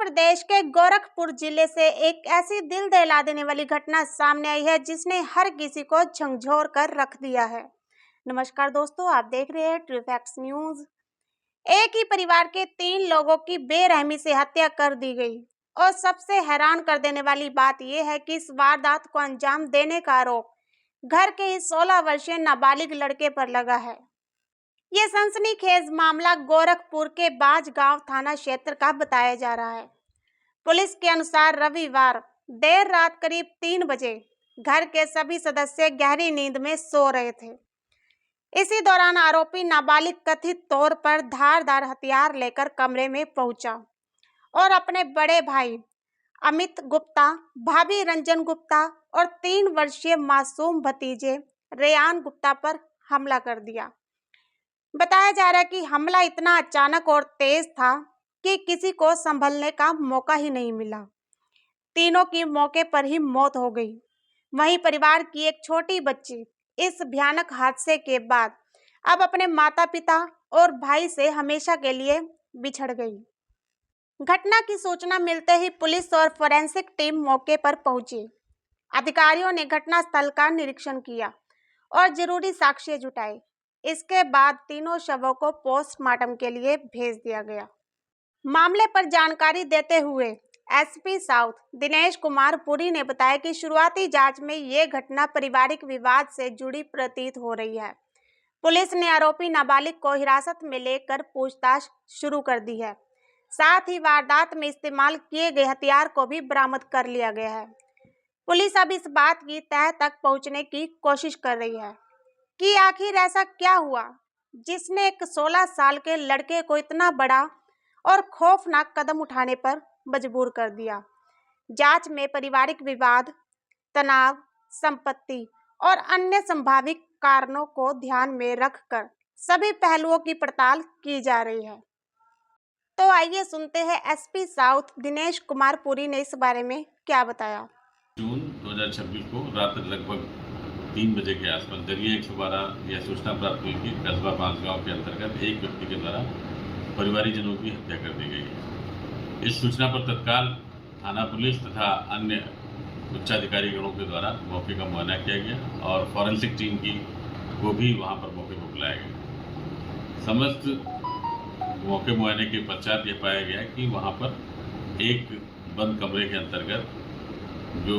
प्रदेश के गोरखपुर जिले से एक ऐसी दिल दहला देने वाली घटना सामने आई है जिसने हर किसी को झकझोर कर रख दिया है। नमस्कार दोस्तों, आप देख रहे हैं ट्रू फैक्ट्स न्यूज। एक ही परिवार के 3 लोगों की बेरहमी से हत्या कर दी गई और सबसे हैरान कर देने वाली बात यह है कि इस वारदात को अंजाम देने का आरोप घर के ही 16 वर्षीय नाबालिग लड़के पर लगा है। ये सनसनीखेज मामला गोरखपुर के बाजगांव थाना क्षेत्र का बताया जा रहा है। पुलिस के अनुसार रविवार देर रात करीब 3 बजे घर के सभी सदस्य गहरी नींद में सो रहे थे। इसी दौरान आरोपी नाबालिग कथित तौर पर धारदार हथियार लेकर कमरे में पहुंचा और अपने बड़े भाई अमित गुप्ता, भाभी रंजन गुप्ता और 3 वर्षीय मासूम भतीजे रेयान गुप्ता पर हमला कर दिया। बताया जा रहा है कि हमला इतना अचानक और तेज था कि किसी को संभलने का मौका ही नहीं मिला। तीनों की मौके पर ही मौत हो गई। वहीं परिवार की एक छोटी बच्ची इस भयानक हादसे के बाद अब अपने माता-पिता और भाई से हमेशा के लिए बिछड़ गई। घटना की सूचना मिलते ही पुलिस और फोरेंसिक टीम मौके पर पहुंची। अधिकारियों ने घटनास्थल का निरीक्षण किया और जरूरी साक्ष्य जुटाए। इसके बाद तीनों शवों को पोस्टमार्टम के लिए भेज दिया गया। मामले पर जानकारी देते हुए एसपी साउथ दिनेश कुमार पुरी ने बताया कि शुरुआती जांच में ये घटना पारिवारिक विवाद से जुड़ी प्रतीत हो रही है। पुलिस ने आरोपी नाबालिग को हिरासत में लेकर पूछताछ शुरू कर दी है। साथ ही वारदात में इस्तेमाल किए गए हथियार को भी बरामद कर लिया गया है। पुलिस अब इस बात की तह तक पहुंचने की कोशिश कर रही है कि आखिर ऐसा क्या हुआ जिसने एक 16 साल के लड़के को इतना बड़ा और खौफनाक कदम उठाने पर मजबूर कर दिया। जांच में पारिवारिक विवाद, तनाव, संपत्ति और अन्य संभावित कारणों को ध्यान में रखकर सभी पहलुओं की पड़ताल की जा रही है। तो आइए सुनते हैं एसपी साउथ दिनेश कुमार पुरी ने इस बारे में क्या बताया। जून 2026 को रात लगभग 3 बजे के आसपास दरिया 112 यह सूचना प्राप्त हुई कि कस्बा बांसगांव के अंतर्गत एक व्यक्ति के द्वारा परिवारीजनों की हत्या कर दी गई है। इस सूचना पर तत्काल थाना पुलिस तथा अन्य उच्चाधिकारी गणों के द्वारा मौके का मुआयना किया गया और फॉरेंसिक टीम को भी वहां पर मौके पर बुलाया गया। समस्त मौके मुआयने के पश्चात यह पाया गया कि वहां पर एक बंद कमरे के अंतर्गत जो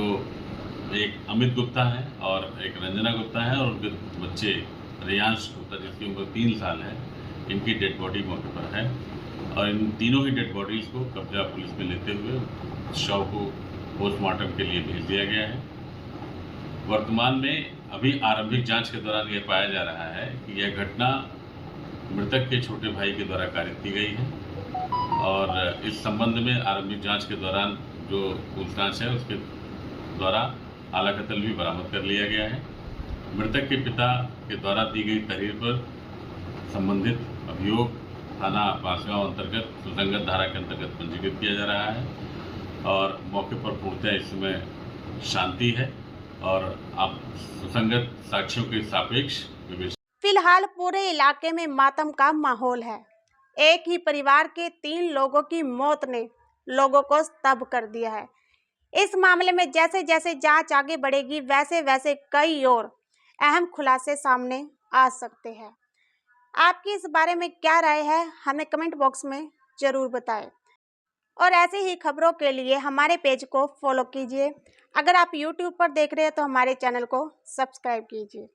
एक अमित गुप्ता है और एक रंजना गुप्ता है और उनके बच्चे रेयांश गुप्ता जिसकी उम्र 3 साल है, इनकी डेड बॉडी मौके पर है और इन तीनों ही डेड बॉडीज़ को कब्जा पुलिस में लेते हुए शव को पोस्टमार्टम के लिए भेज दिया गया है। वर्तमान में अभी आरंभिक जांच के दौरान यह पाया जा रहा है कि यह घटना मृतक के छोटे भाई के द्वारा कारित की गई है और इस संबंध में आरंभिक जांच के दौरान जो पूछताछ है उसके द्वारा आला कत्ल भी बरामद कर लिया गया है। मृतक के पिता के द्वारा दी गई तहरीर पर संबंधित अभियोग थाना बांसगांव अंतर्गत सुसंगत धारा के अंतर्गत पंजीकृत किया जा रहा है और मौके पर पूर्णतः इस समय शांति है और अब सुसंगत साक्ष्यों के सापेक्ष फिलहाल पूरे इलाके में मातम का माहौल है। एक ही परिवार के 3 लोगों की मौत ने लोगों को स्तब्ध कर दिया है। इस मामले में जैसे जैसे जांच आगे बढ़ेगी वैसे वैसे कई और अहम खुलासे सामने आ सकते हैं। आपकी इस बारे में क्या राय है, हमें कमेंट बॉक्स में जरूर बताएं और ऐसे ही खबरों के लिए हमारे पेज को फॉलो कीजिए। अगर आप YouTube पर देख रहे हैं तो हमारे चैनल को सब्सक्राइब कीजिए।